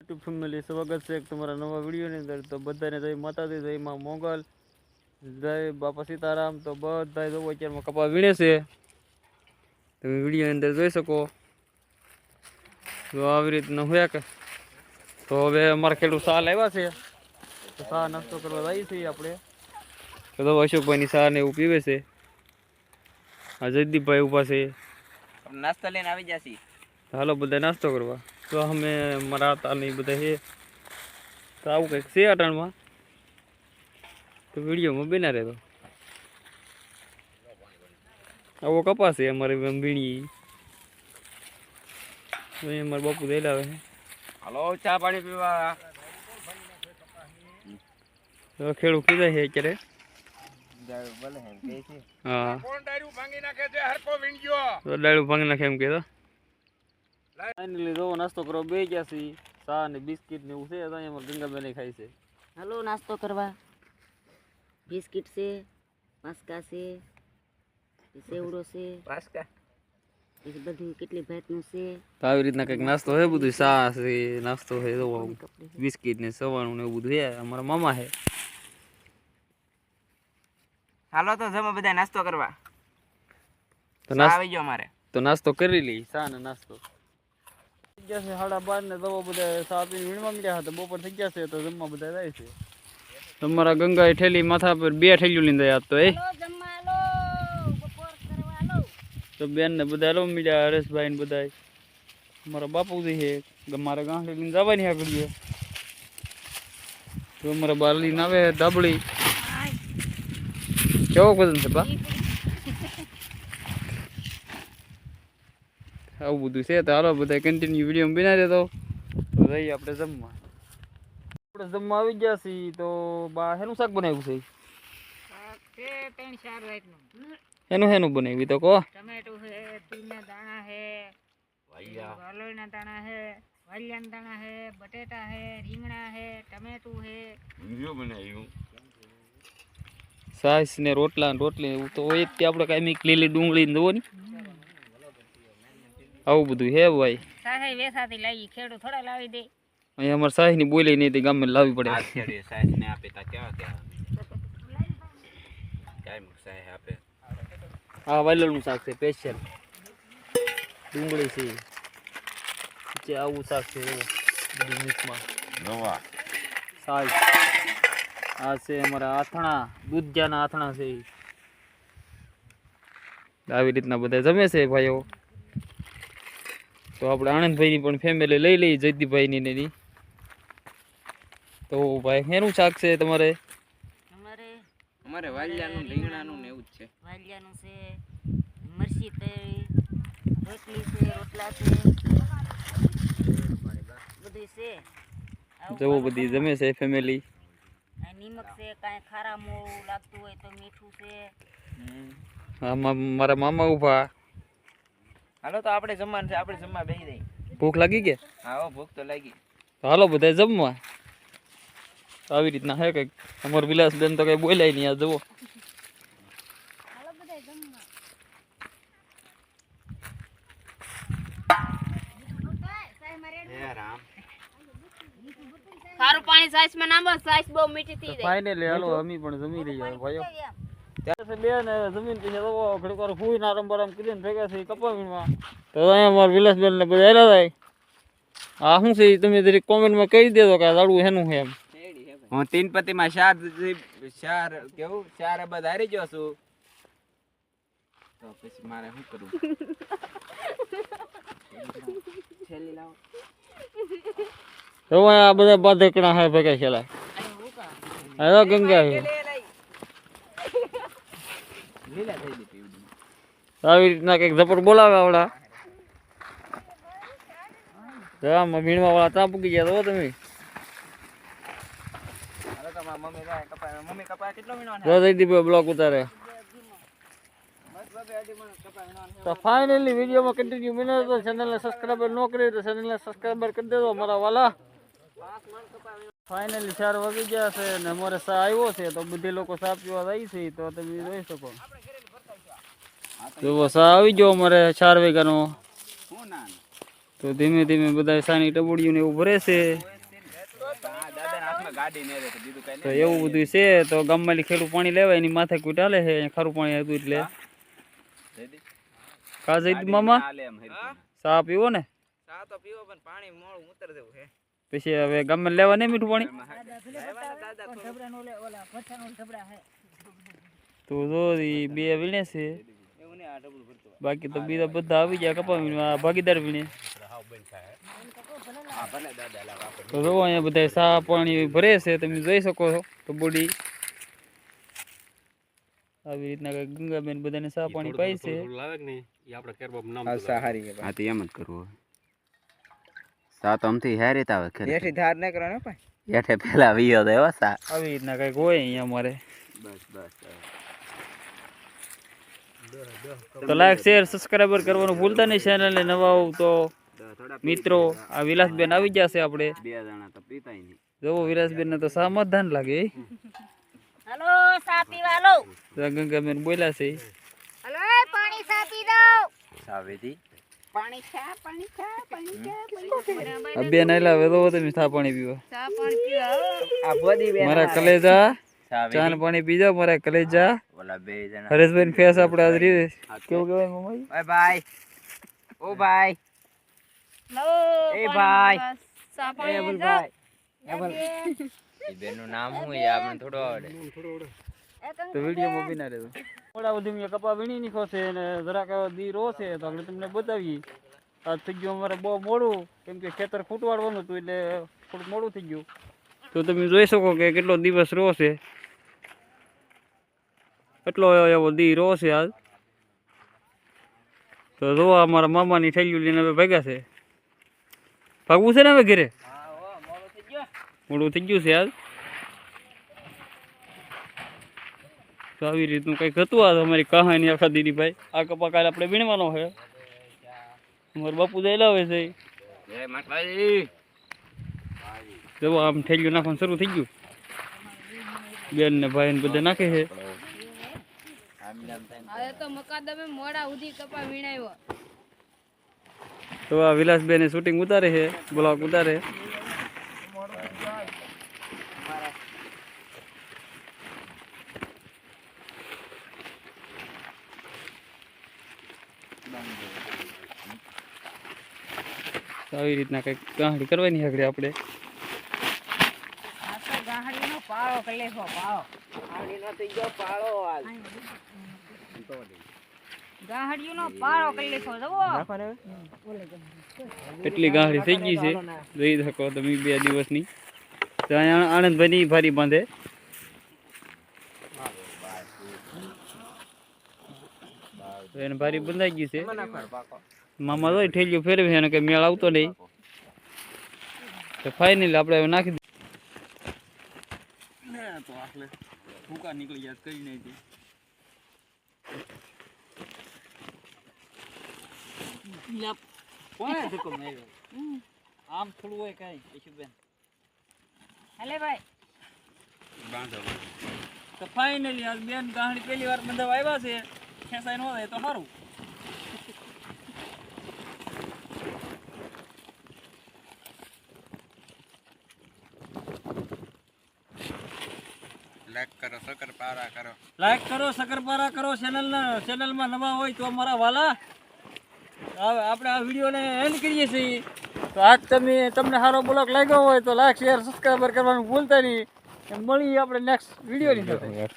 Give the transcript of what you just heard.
YouTube family સ્વાગત છે તમારા નવા વિડીયોની અંદર। તો બધાને જય માતાજી, જય માં મોગલ, જય બાપા સીતારામ। તો બધા જોવો અત્યારમાં કપા વીણે છે, તમે વિડીયો અંદર જોઈ શકો। તો આવી રીતના હોય કે તો હવે અમારા ખેડૂત શાહ લાવ્યા છે, તો શાહ નાસ્તો કરવા જઈએ છીએ આપણે। તો અશોકભાઈની શાહ ને એવું પીવે છે, આ જયદીપભાઈ ઊભા છે, નાસ્તો લઈને આવી જશે। હાલો બધા નાસ્તો કરવા। તો અમે મારા હતા ને બધા છે, તો આવું કંઈક છે અટાણમાં, તો વિડીયોમાં બના રહેતો। આવો કપાસ છે અમારે વીણી, અમારે બાપુ દઈ લાવે છે। હાલો ચા પાણી પીવા। તો ખેડૂત કીધા છે અત્યારે, હા ડાળું ભાંગી નાખે એમ કીધો। ફાઇનલી જો નાસ્તો કરો બે ગયા છે, ચા ને બિસ્કિટ ને એવું છે, અમારે ગંગાબેન ખાય છે। હાલો નાસ્તો કરવા, બિસ્કિટ છે, પાસ્કા છે, સેવડો છે, પાસ્કા બધું કેટલી ભાતનું છે। તો આવી રીતના કંઈક નાસ્તો છે, બધું ચા છે, નાસ્તો છે, બિસ્કિટ ને સવાણું ને એવું બધું છે, અમારા મામા છે। હાલો તો જમો બધા નાસ્તો કરવા। તો આવી ગયો અમારે, તો નાસ્તો કરી લઈ, ચા ને નાસ્તો થઈ ગયા છે 12:30 ને તો બધા ચા પીને વીણવા મળ્યા હતા, બપોર થઈ ગયા છે, તો જમવા બધા જાય છે। તમારા ગંગા ઠેલી માથા પર 2 ઠેલીઓ લઈને જાય તો તો બેન ને બધા લો મળ્યા, હરેશભાઈ ને બધા, અમારા બાપુજી છે, મારા ગાંઠી લઈને જવાની આગળ, તો અમારા બાર લઈને આવે ધાબળી, કેવો વજન છે બા, આવું બધું છે। તો હાલો બધા કન્ટિન્યુ વિડીયો બના દેતો, તો જઈએ આપણે જમવા। આપણે જમવા આવી ગયા છીએ, તો બા હેનું શાક બનાવ્યું છે? હેનું બનાવ્યું તો કહો। ટમેટો છે, તીના દાણા છે, વાલોળના દાણા છે, વાલિયાના દાણા છે, બટેટા છે, રીંગણા છે, ટમેટો છે, વિડિયો બનાવ્યું, સાસ ને રોટલા ને રોટલી એવું તો હોય જ, આપણે કાંઈ લીલી ડુંગળી ને દોની આવું બધું હે ભાઈ। સાહે વેસાથી લાવી, ખેડૂ થોડા લાવી દે, અહીંયા અમારે સાહી ની બોલી નહીં, ગામે લાવવી પડે। આ ખેડે સાઈઝ ને આપે તા કેવા કેવા કાઈ સાઈઝ આપે। આ વાલોળનું શાક છે, સ્પેશિયલ ડુંગળી છે, જે આવું શાક છે એવું બધું મિક્સમાં નવા સાસ। આ છે અમારા આથણા, દૂધિયાના આથણા છે, આવી રીતના બધા જમે છે ભાઈઓ। તો આપણે આનંદભાઈની પણ ફેમિલી લઈ લઈએ, જયદીપભાઈની ને એની। તો ભાઈ શેનું શાક છે તમારે? અમારે વાલિયાનું રીંગણાનું ને એવું જ છે, વાલિયાનું છે, મરચી તળી, રોટલી છે, રોટલા છે, બધું છે। જવો બધી જમે છે ફેમિલી। નિમક છે, કાંઈ ખારા મોળું લાગતું હોય તો મીઠું છે। મારા મામા ઉભા। હાલો તો આપણે જમવાનું છે, આપણે જમવા બેસી જઈએ। ભૂખ લાગી કે? હા ભૂખ તો લાગી। હાલો બધા જમવા। આવી રીતના હે કંઈક, અમારું વિલાસબેન તો કઈ બોલાય નહીં, આ જુઓ। ખારું પાણી સાઈસ માં નામો, સાઈસ બહુ મીઠી થઈ જાય। ફાઇનલી હાલો અમે પણ જમી રહ્યા ભાઈઓ। ત્યારે બેન જમીન પછી તો ઘડીક વાર ફૂઈ ના આરામ બરામ કરીને ભેગા થઈ કપાવીમાં। તો અહીંયા અમારા વિલાસબેન ને બધા હેલા થાય। આ શું છે તમે જરીક કોમેન્ટમાં કહી દેજો કે દાડું હેનું છે એમ। હું તીનપતિમાં ચાર કેવું 4 અબદ હારી ગયો છું, તો પછી મારે શું કરવું? છેલ્લી લાવો તો આ બધા બાધકણા હે ભેગા ખેલા। હવે ગંગા છે, લીલા થઈ ગઈ પીવડી। આવી રીતના કંઈક જપર બોલાવે આવડા। આમાં મીણવા વાળા ત્યાં પૂકી ગયા તો તમે મમ્મી કપા કેટલો વીણવાનો? જયદીપભાઈ બ્લોક ઉતારે। તો ફાઇનલી વિડીયોમાં કન્ટિન્યુ બને તો ચેનલને સબસ્ક્રાઈબર ન કરી તો ચેનલને સબસ્ક્રાઈબર કરી દેજો મારા વાલા। ફાઇનલી 4 વાગી ગયા છે ને અમારે ચા આવ્યો છે, તો બધી લોકો ચા પીવા જાય છે, તો તમે જોઈ શકો। તો ચા આવી ગયો અમારે 4 વાગ્યાનો। તો ધીમે ધીમે બધા સાની ટબુડિયું ને એવું ભરે છે. દાદાના હાથમાં ગાડી ને રહે તો બીજું કઈ તો એવું બધું છે. તો ગામમાં ખેડૂત પાણી લેવાય એની માથે કૂટ હાલે છે. અહીંયા ખારું પાણી હતું એટલે નહીં. કા જઈ મામા ચા પીવો ને ચા તો પીવો પણ પાણી મોળું ઉતર દેવું છે. પછી હવે ગામમાં લેવા નહીં મીઠું પાણી. તો જો ઈ બે વીણે છે, એવું નહીં આ ડબલ ભરતો. બાકી તો બીજા બધા આવી ગયા કપા વીણવા. આ ભાગીદાર વીણે. તો જો અહીંયા બધા ચા પાણી ભરે છે, તમે જોઈ શકો છો. તો બોડી આવી રીતના કઈ ગંગાબેન બધાને ચા પાણી પાય છે. હા તો એમ જ કરવું. સાત આમથી હેરી આવે બેઠી ધાર ન કરવાનો ભાઈ. હેઠે પેલા વિયો તો એવો સા. આવી રીતના કઈક હોય અહીંયા અમારે. બસ બસ તો લાઈક શેર સબસ્ક્રાઈબર કરવાનું ભૂલતા નહીં. ચેનલને નવા આવો તો મિત્રો આ વિલાસબેન આવી ગયા છે આપણે. બે જણા તો પીતાય નહીં. જોવો વિલાસબેન ને તો સામધાન લાગે. હાલો ચા પીવા હાલો. ગંગાબેન બોલ્યા છે. હાલો પાણી ચા પી દો. સાવેથી પાણી ચા પાણી ચા પાણી ચા આ બેન આયલા હવે તો તમે ચા પાણી પીવા. ચા પાણી પીવા હો. આ બોધી બેન મારા કલેજા સાવે ચા ને પાણી પીજો. મારા કલેજા ઓલા બે જણા. હરેશભાઈ ફેસ આપણે આજ રીવે કેવું કહેવાય મમ્મી? ઓય ભાઈ ઓ ભાઈ લો એ ભાઈ ચા એ પાણી બોલ જાઓ. ભાઈ એ બેનનું નામ શું છે આપણને થોડો આવડે. તો વિડીયોમાં બી ના રહેતો. થોડા બધી મેં કપા વીણી નીખો છે અને જરાક દી રો છે તો આપણે તમને બતાવીએ. આજ થઈ ગયું અમારે બહુ મોડું, કેમ કે ખેતર ખૂટવાડવાનું હતું એટલે થોડું મોડું થઈ ગયું. તો તમે જોઈ શકો કે કેટલો દિવસ રો છે. એટલો એવો દી રો છે આજ. તો જોવા અમારા મામાની થેલીઓ લઈને હવે ભાગ્યા છે. ભાગવું છે ને હવે ઘરે? મોડું થઈ ગયું છે આજ. તો આવી રીતનું કંઈક હતું આ અમારી કહાની આખા દીદી ભાઈ. આ કપા કાલે આપણે વીણવાનો છે. અમારા બાપુ જયેલા હોય છે. જય માતાજી. જો આમ થેલીઓ નાખવાનું શરૂ થઈ ગયું. બેન ને ભાઈ ને બધા નાખે છે. હવે તો મકાદમે મોડા ઉધી કપા વીણાયો. તો આ વિલાસબેન શૂટિંગ ઉતારે છે, બ્લોગ ઉતારે. આવી રીતના કઈક ગાંહડી કરવાની આગળ આપણે. આ તો ગાહડીનો પાળો કરી લેખો પાળો. પાણીનો થઈ ગયો પાળો હાલ. ગાહડીનો પાળો કરી લેખો જવો. એટલી ગાંહડી થઈ ગઈ છે, જોઈ શકો તમે 2 દિવસની. તો અહીંયા આનંદભાઈની ભારી બાંધે. તો એને ભારી બંધાઈ ગઈ છે. મામા તો ઠેલીઓ ફેરવે એને કઈ મેળ આવતો નહીં. તો ફાઇનલી આપણે હવે નાખી દીધું. તો આટલે ભૂકા નીકળી જાય કઈ નહીં. આમ થોડું હોય કઈ યશુબેન. હાલે ભાઈ તો ફાઇનલી આજ બેન ગાહડી પહેલી વાર બંધાવા આવ્યા છે. ખેંચાઈ ન થાય તો સારું. લાઈક કરો, શકરપારા કરો. લાઈક કરો, શકરપારા કરો. ચેનલમાં નવા હોય તો અમારા વાલા હવે આપણે આ વિડીયોને એન્ડ કરીએ છીએ. તો આજ તમને સારો બ્લોગ લાગ્યો હોય તો લાઈક શેર સબસ્ક્રાઈબર કરવાનું ભૂલતા નહીં. મળીએ આપણે નેક્સ્ટ વિડીયોની સાથે.